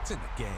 It's in the game.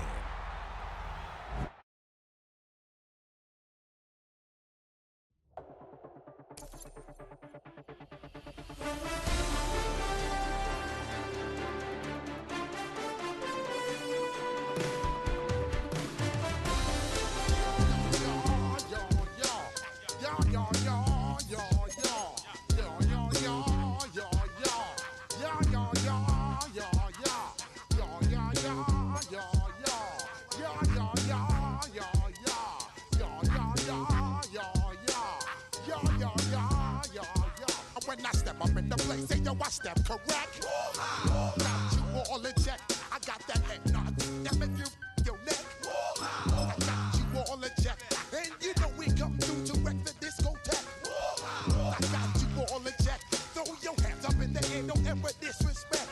When I step up in the place, say yo, I step correct. Got you all in check. I got that head nod that make you your neck. I got you all in check, and you know we come through to wreck the discotheque. I got you all in check. Throw your hands up in the air, don't ever disrespect.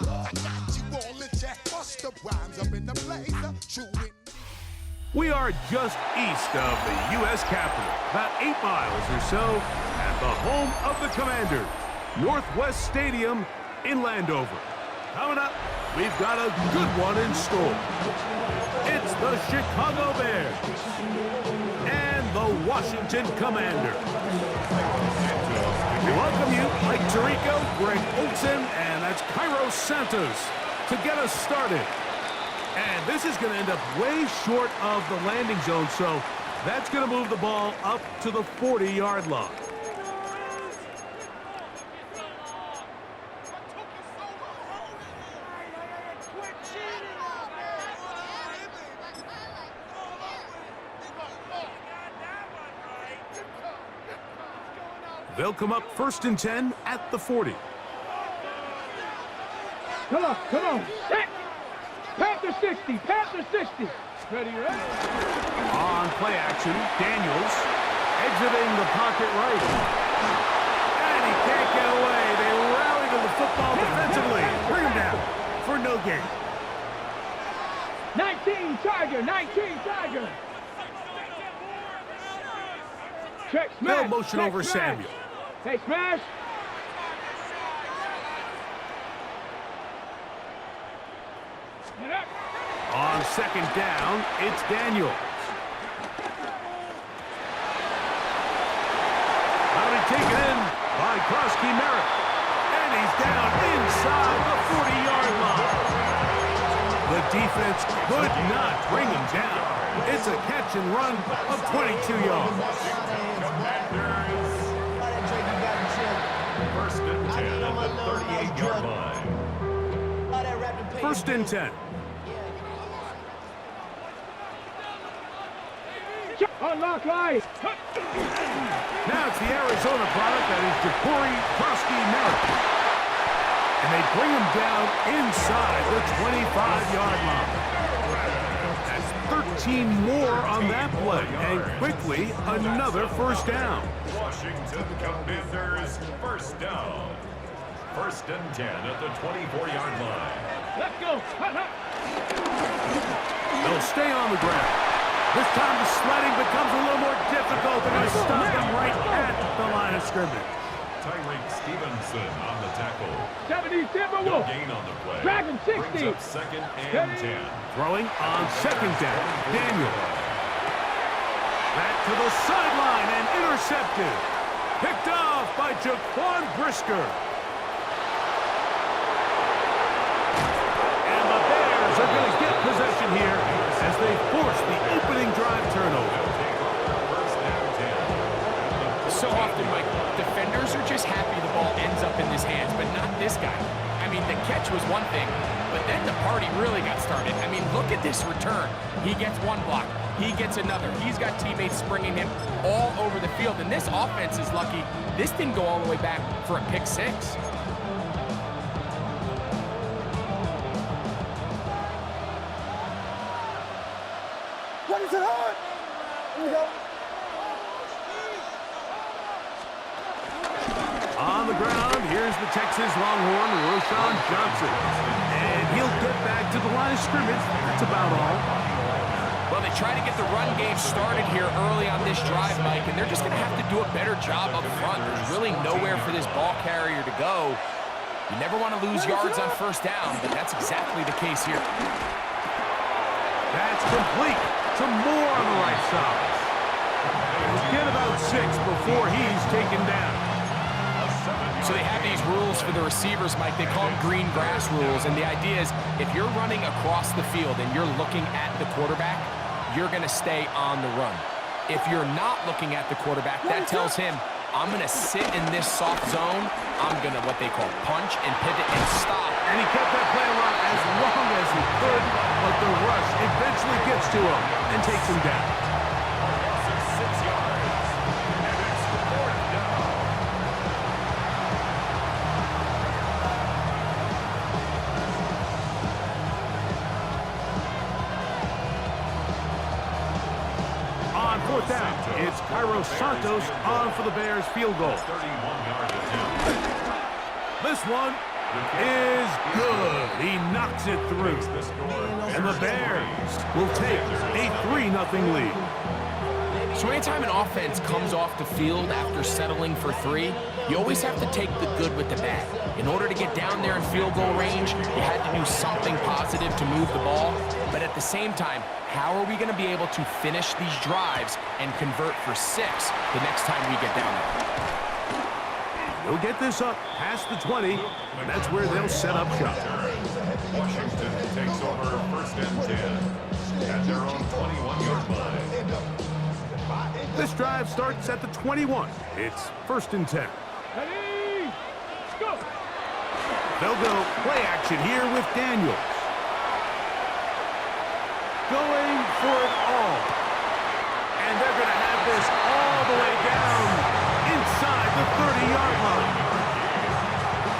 I got you all in check. Bust the rhymes up in the place, true in. We are just east of the U.S. Capitol, about 8 miles or so, at the home of the Commanders, Northwest Stadium in Landover. Coming up, we've got a good one in store. It's the Chicago Bears and the Washington Commanders. We welcome you, Mike Tirico, Greg Olson, and that's Cairo Santos to get us started. And this is going to end up way short of the landing zone, so that's going to move the ball up to the 40-yard line. They'll come up 1st and 10 at the 40. Come on, set! Panther 60, Panther 60. Ready? On play action, Daniels exiting the pocket right. And he can't get away. They rally to the football defensively. Bring him down for no gain. 19 Tiger. Check smash. No motion over Samuel. Hey, smash. On 2nd down, it's Daniels. Now he taken in by Krosky Merritt. And he's down inside the 40-yard line. The defense could not bring him down. It's a catch and run of 22 yards. First and 10 at the 38-yard line. 1st and 10. Unlock line. Now it's the Arizona product that is Ja'Cory Krosky Merritt. And they bring him down inside the 25-yard line. That's 13 more on that play. And quickly, another 1st down. Washington Commanders, 1st down. 1st and 10 at the 24-yard line. Let's go. They'll stay on the ground. This time the sledding becomes a little more difficult. They're going to stop him right at the line of scrimmage. Tyreek Stevenson on the tackle. 70 No Timberwolves. gain on the play. Dragon 60. Brings up 2nd and 10. Throwing on 2nd down. Daniel. Back to the sideline and intercepted. Picked off by Jaquan Brisker. And the Bears are going to get possession here as they force the opening drive turnover. So often, Mike, defenders are just happy the ball ends up in his hands, but not this guy. I mean, the catch was one thing, but then the party really got started. I mean, look at this return. He gets one block. He gets another. He's got teammates springing him all over the field, and this offense is lucky. This didn't go all the way back for a pick 6. What is it on? Here we go. On the ground, here's the Texas Longhorn, Roschon Johnson. And he'll get back to the line of scrimmage. That's about all. Well, they try to get the run game started here early on this drive, Mike, and they're just going to have to do a better job up front. There's really nowhere for this ball carrier to go. You never want to lose yards on 1st down, but that's exactly the case here. That's complete. Some more on the right side. He'll get about 6 before he's taken down. So they have these rules for the receivers, Mike. They call them green grass rules, and the idea is if you're running across the field and you're looking at the quarterback, you're going to stay on the run. If you're not looking at the quarterback, that tells him, I'm going to sit in this soft zone. I'm going to what they call punch and pivot and stop. And he kept that play alive as long as he could, but the rush eventually gets to him and takes him down. Down. It's Cairo Santos on for the Bears field goal. This one is good. He knocks it through. And the Bears will take a 3-0 lead. So anytime an offense comes off the field after settling for 3, you always have to take the good with the bad. In order to get down there in field goal range, you had to do something positive to move the ball. But at the same time, how are we going to be able to finish these drives and convert for 6 the next time we get down there? They'll get this up past the 20, and that's where they'll set up shop. Washington takes over 1st and 10 at their own 21-yard line. This drive starts at the 21. It's 1st and 10. Ready, go! They'll go play action here with Daniels. Going for it all. And they're going to have this all the way down inside the 30-yard line.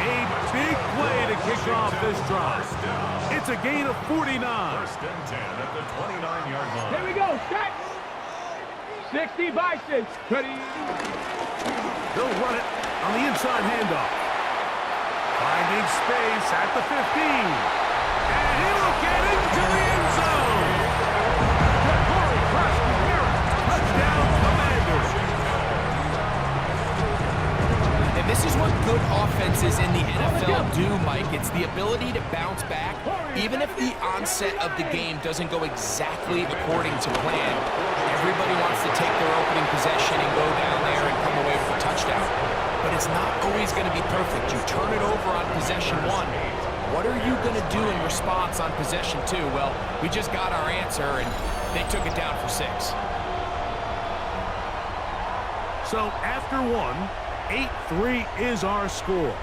A big play to kick off this drive. It's a gain of 49. 1st and 10 at the 29-yard line. Here we go, set! 60 by 6. Ready? They'll run it on the inside handoff. Finding space at the 15. And he'll get into the end zone. Touchdown, Commanders. And this is what good offenses in the NFL do, Mike. It's the ability to bounce back, even if the onset of the game doesn't go exactly according to plan. Everybody wants to take their opening possession and go down there and come away with a touchdown. But it's not always going to be perfect. You turn it over on possession 1. What are you going to do in response on possession 2? Well, we just got our answer, and they took it down for 6. So after 1, 8-3 is our score.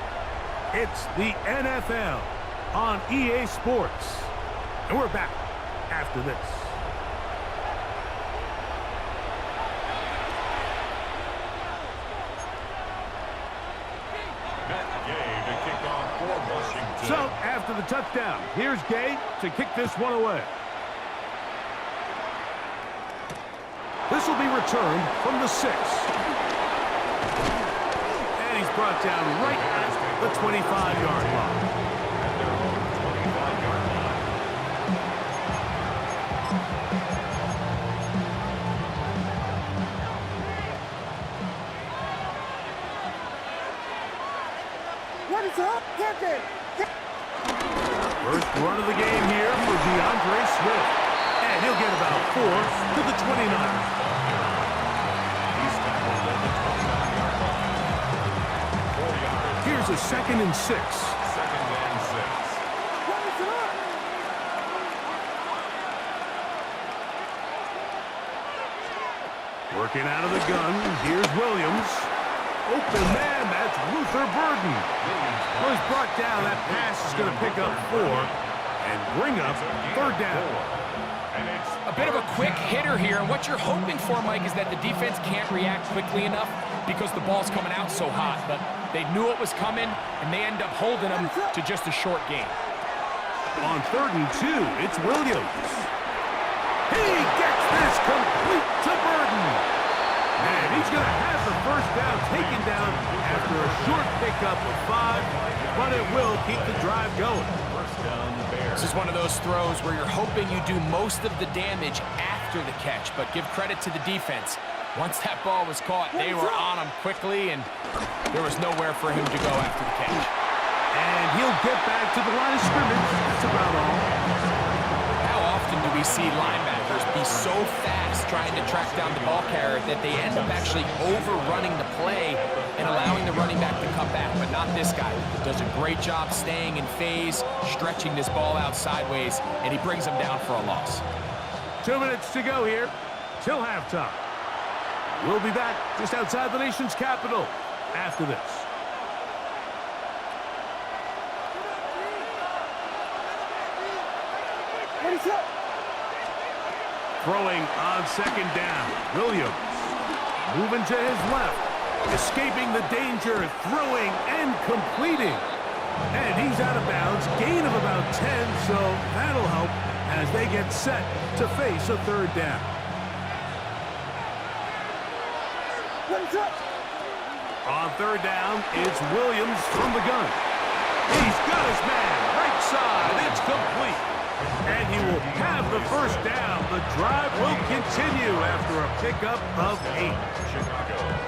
It's the NFL on EA Sports. And we're back after this. So, after the touchdown, here's Gay to kick this one away. This will be returned from the 6. And he's brought down right at the 25-yard line. What is up? Get it! First run of the game here for DeAndre Swift. And he'll get about 4 to the 29. Here's a 2nd and 6. 2nd and 6. What is up? Working out of the gun. Here's Williams. Open man, that's Luther Burden. Well, he's brought down. That pass is going to pick up 4 and bring up 3rd down. A bit of a quick hitter here, and what you're hoping for, Mike, is that the defense can't react quickly enough because the ball's coming out so hot, but they knew it was coming, and they end up holding them to just a short game. On 3rd and 2, it's Williams. He gets this complete to Burden. And he's going to have the 1st down taken down after a short pickup of 5, but it will keep the drive going. 1st down, the Bears. This is one of those throws where you're hoping you do most of the damage after the catch, but give credit to the defense. Once that ball was caught, they were on him quickly, and there was nowhere for him to go after the catch. And he'll get back to the line of scrimmage. That's about all. How often often do we see linebackers be so fast trying to track down the ball carrier that they end up actually overrunning the play and allowing the running back to come back, but not this guy. Does a great job staying in phase, stretching this ball out sideways, and he brings him down for a loss. 2 minutes to go here till halftime. We'll be back just outside the nation's capital after this. Throwing on second down, Williams. Moving to his left. Escaping the danger, throwing and completing. And he's out of bounds, gain of about 10, so that'll help as they get set to face a third down. On third down, it's Williams from the gun. He's got his man, right side, it's complete. And he will have the first down. The drive will continue after a pickup of 8.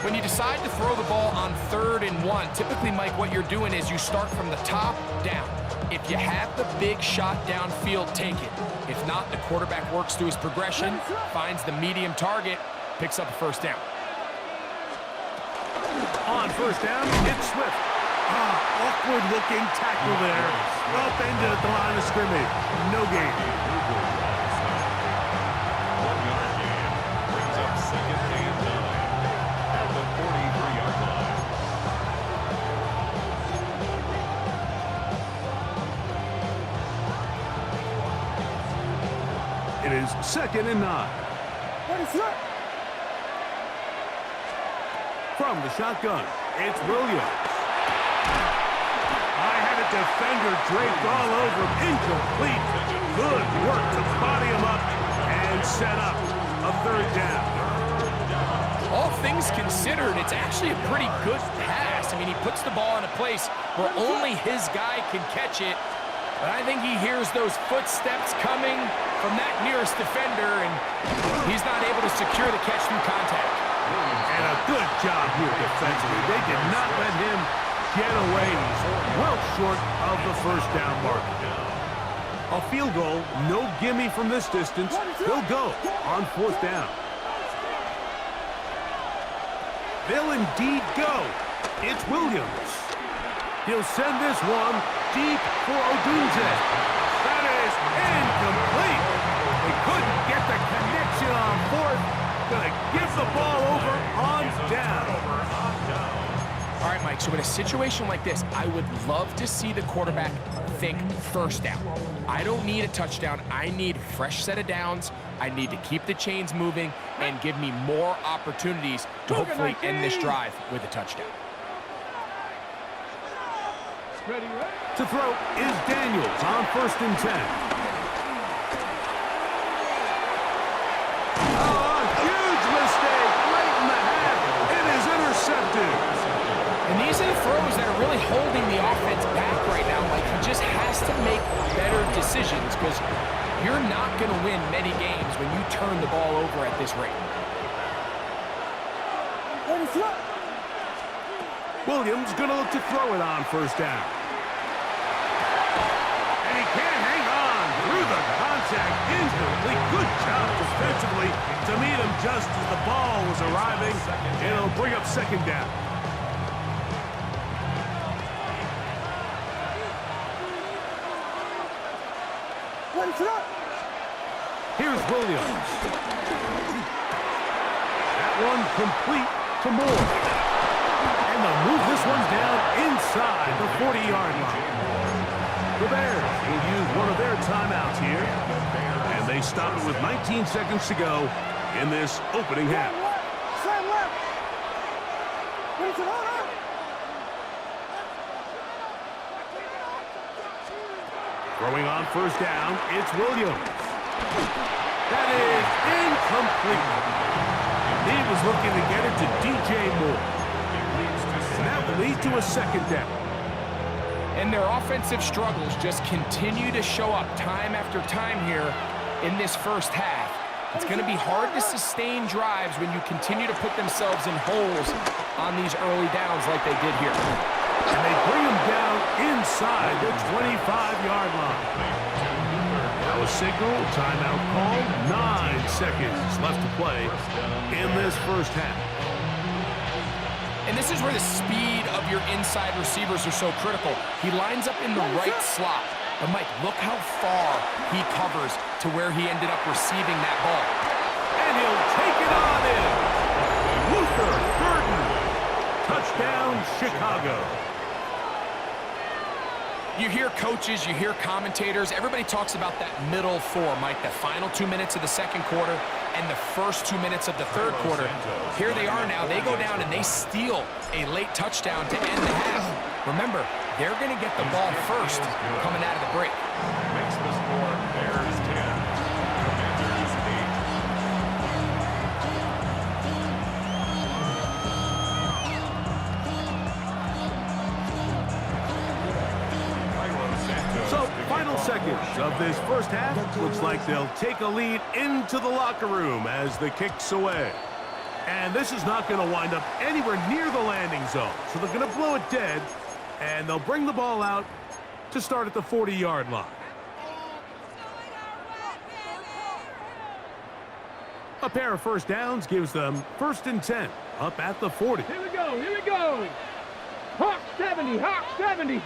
When you decide to throw the ball on 3rd and 1, typically, Mike, what you're doing is you start from the top down. If you have the big shot downfield, take it. If not, the quarterback works through his progression, finds the medium target, picks up a first down. On first down, it's Swift. Awkward-looking tackle there. Upended at the line of scrimmage. No gain. 1 yard gain brings up 2nd and 9 at the 43-yard line. It is 2nd and 9. From the shotgun, it's Williams. I had a defender draped all over him. Incomplete. Good work to body him up and set up a third down. All things considered, it's actually a pretty good pass. I mean, he puts the ball in a place where only his guy can catch it. But I think he hears those footsteps coming from that nearest defender, and he's not able to secure the catch through contact. And a good job here defensively. They did not let him get away. He's well short of the first down mark. A field goal, no gimme from this distance. He'll go on 4th down. They'll indeed go. It's Williams. He'll send this one deep for Odunze. That is incomplete. They couldn't get the connection on 4th. Gonna give the ball over on down. All right, Mike, so in a situation like this, I would love to see the quarterback think first down. I don't need a touchdown. I need a fresh set of downs. I need to keep the chains moving and give me more opportunities to hopefully end this drive with a touchdown. To throw is Daniels on 1st and 10. And these are the throws that are really holding the offense back right now. Like, he just has to make better decisions because you're not going to win many games when you turn the ball over at this rate. Williams going to look to throw it on 1st down. And he can't hang on through the contact. Incomplete. Good job defensively to meet him just as the ball was arriving. It'll bring up 2nd down. Here's Williams. That one complete to Moore. And they'll move this one down inside the 40-yard line. The Bears will use one of their timeouts here. And they stop it with 19 seconds to go in this opening half. Throwing on 1st down, it's Williams. That is incomplete. He was looking to get it to DJ Moore. And that will lead to a 2nd down. And their offensive struggles just continue to show up time after time here in this first half. It's going to be hard to sustain drives when you continue to put themselves in holes on these early downs like they did here. And they bring him down inside the 25-yard line. Now a signal, timeout called. 9 seconds left to play in this first half. And this is where the speed of your inside receivers are so critical. He lines up in the right slot. But Mike, look how far he covers to where he ended up receiving that ball. And he'll take it on in. Luther Burden. Touchdown, Chicago. You hear coaches, you hear commentators, everybody talks about that middle four, Mike, the final 2 minutes of the second quarter and the first 2 minutes of the third quarter. Here they are now. They go down and they steal a late touchdown to end the half. Remember, they're going to get the ball first coming out of the break. Makes the score Bears 10, Commanders 8. So, final seconds of this first half. Looks like they'll take a lead into the locker room as the kick's away. And this is not going to wind up anywhere near the landing zone. So they're going to blow it dead, and they'll bring the ball out to start at the 40-yard line. A pair of first downs gives them 1st and 10 up at the 40. Here we go, here we go. Hawk 70, Hawk 70.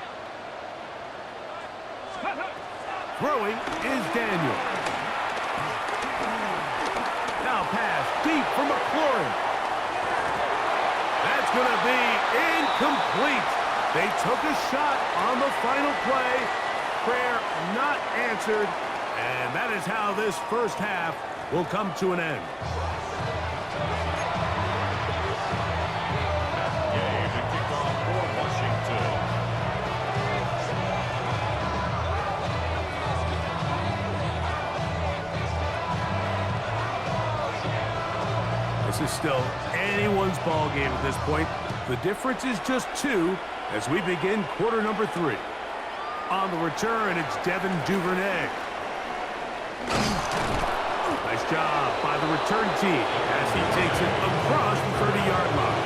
Throwing is Daniel. Now pass deep for McLaurin. That's going to be incomplete. They took a shot on the final play. Prayer not answered. And that is how this first half will come to an end. Game to kick off for Washington. This is still anyone's ball game at this point. The difference is just 2 as we begin quarter number 3. On the return, it's Devin Duvernay. Nice job by the return team as he takes it across the 30-yard line.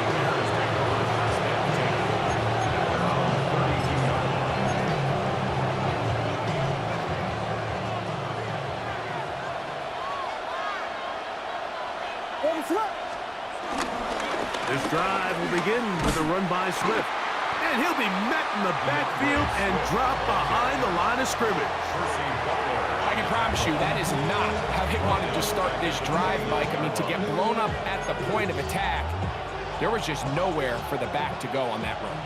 This drive will begin with a run by Swift. And he'll be met in the backfield and dropped behind the line of scrimmage. I can promise you that is not how they wanted to start this drive, Mike. I mean, to get blown up at the point of attack, there was just nowhere for the back to go on that run.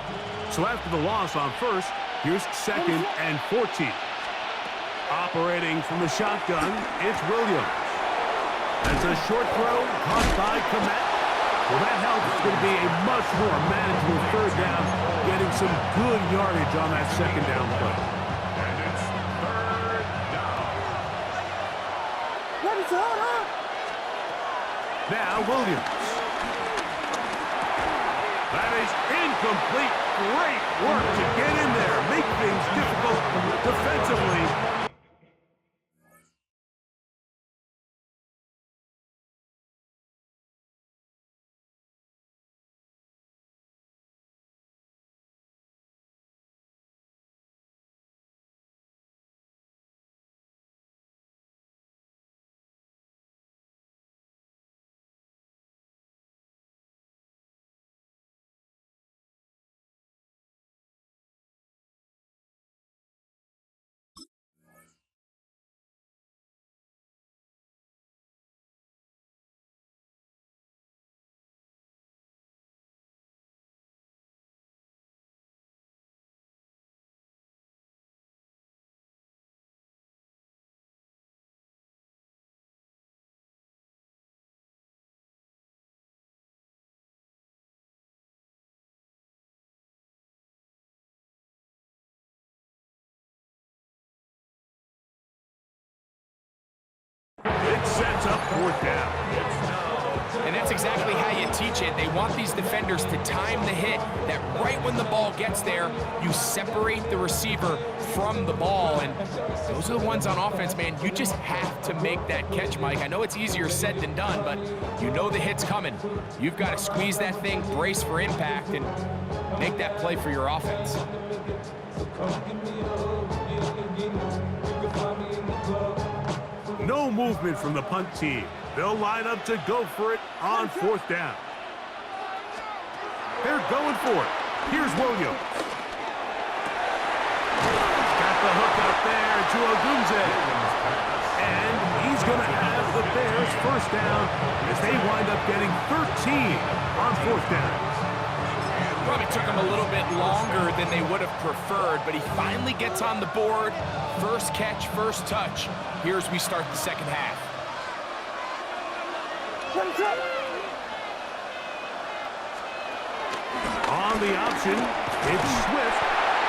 So after the loss on first, here's 2nd and 14. Operating from the shotgun, it's Williams. That's a short throw caught by Komet. Well, that helps. It's going to be a much more manageable third down, getting some good yardage on that second down play. And it's 3rd down. Now Williams. That is incomplete. Great work to get in there, make things difficult defensively. It sets up 4th down. And that's exactly how you teach it. They want these defenders to time the hit, that right when the ball gets there, you separate the receiver from the ball. And those are the ones on offense, man. You just have to make that catch, Mike. I know it's easier said than done, but you know the hit's coming. You've got to squeeze that thing, brace for impact, and make that play for your offense. You can find me in the club. movement from the punt team. They'll line up to go for it on 4th down. They're going for it. Here's Williams. He's got the hook up there to Ogunze. And he's going to have the Bears 1st down as they wind up getting 13 on 4th down. Probably took him a little bit longer than they would have preferred, but he finally gets on the board. First catch, first touch. Here as we start the second half. On the option, it's Swift.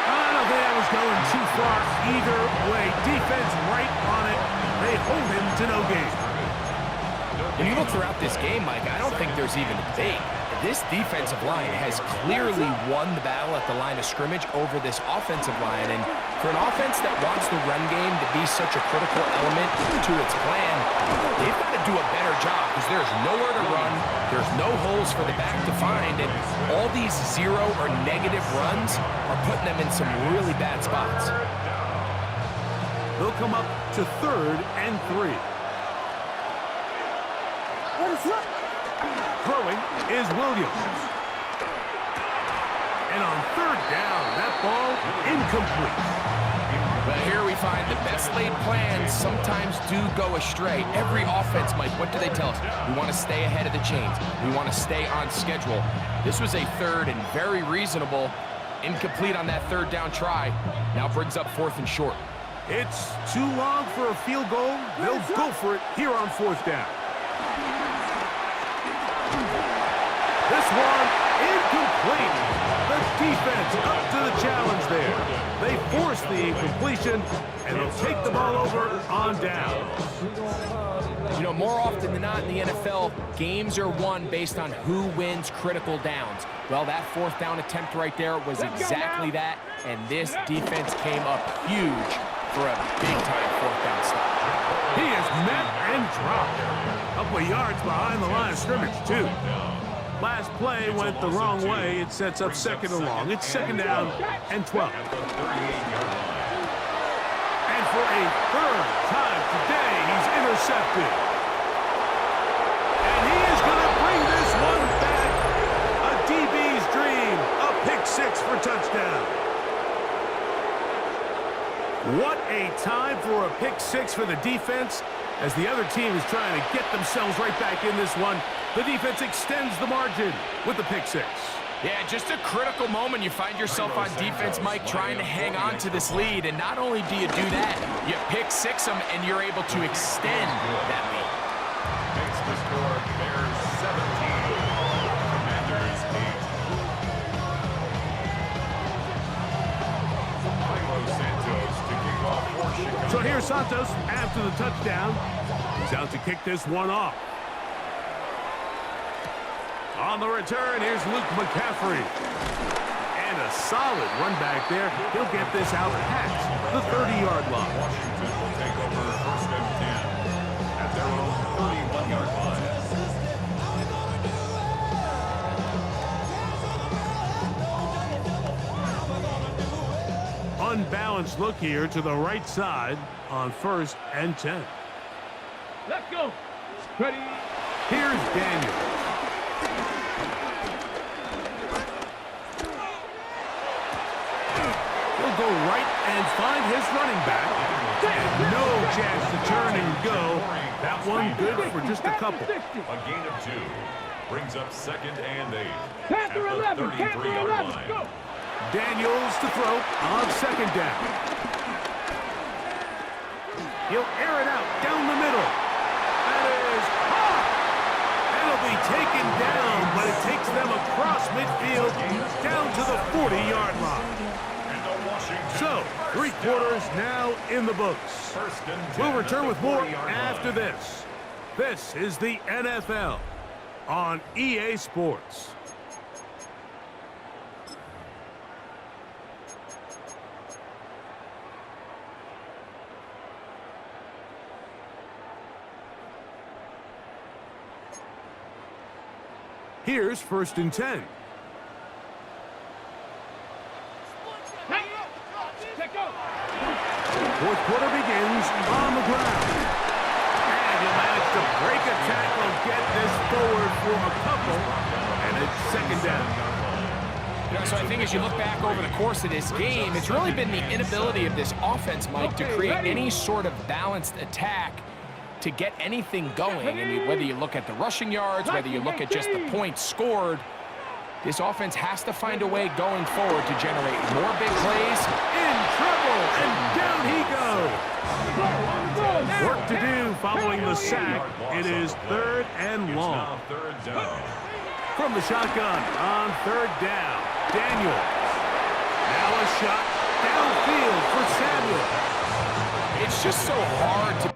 I don't think that was going too far either way. Defense right on it. They hold him to no gain. When you look throughout this game, Mike, I don't think there's even a debate. This defensive line has clearly won the battle at the line of scrimmage over this offensive line. And for an offense that wants the run game to be such a critical element to its plan, they've got to do a better job because there's nowhere to run, there's no holes for the back to find, and all these zero or negative runs are putting them in some really bad spots. They'll come up to 3rd and 3. Throwing is Williams. And on 3rd down, that ball incomplete. But here we find the best laid plans sometimes do go astray. Every offense, Mike, what do they tell us? We want to stay ahead of the chains. We want to stay on schedule. This was a 3rd and very reasonable. Incomplete on that 3rd down try. Now brings up 4th and short. It's too long for a field goal. They'll go for it here on 4th down. This one, incomplete. The defense up to the challenge there. They force the incompletion, and they'll take the ball over on down. You know, more often than not in the NFL, games are won based on who wins critical downs. Well, that 4th down attempt right there was exactly that, and this defense came up huge for a big-time 4th down stop. He is met and dropped. A couple of yards behind the line of scrimmage, too. Last play went the wrong way. It sets up 2nd and long. It's 2nd down and 12. And for a 3rd time today, he's intercepted. And he is going to bring this one back. A DB's dream. A pick 6 for touchdown. What a time for a pick 6 for the defense. As the other team is trying to get themselves right back in this one, the defense extends the margin with the pick 6. Yeah, just a critical moment. You find yourself on defense, Mike, trying to hang on to this lead. And not only do you do that, you pick 6 them, and you're able to extend that lead. Makes the score Bears 17, Commanders 8. Milo Santos to kick off for Chicago. So here's Santos after the touchdown. He's out to kick this one off. On the return, here's Luke McCaffrey. And a solid run back there. He'll get this out past the 30-yard line. Washington will take over 1st and 10 at their own 31-yard line. Unbalanced look here to the right side on 1st and 10. Let's go. Ready. Here's Daniel. He'll go right and find his running back. And no chance to turn and go. That one good for just a couple. A gain of 2 brings up 2nd and 8 Pass at for the 11. 33-yard line. Go. Daniels to throw on 2nd down. He'll air it out down the middle. That is hot. That'll be taken down, but it takes them across midfield down to the 40-yard line. So, 3 quarters now in the books. We'll return with more after this. This is the NFL on EA Sports. Here's 1st and 10. Fourth quarter begins on the ground. And he'll manage to break a tackle, get this forward for a couple, and it's second down. You know, so I think as you look back over the course of this game, it's really been the inability of this offense, Mike, to create any sort of balanced attack to get anything going. I mean, whether you look at the rushing yards, whether you look at just the points scored, this offense has to find a way going forward to generate more big plays. In trouble, and down he goes. Work to do following the sack. It is third and long. From the shotgun on third down, Daniel. Now a shot downfield for Samuel. It's just so hard to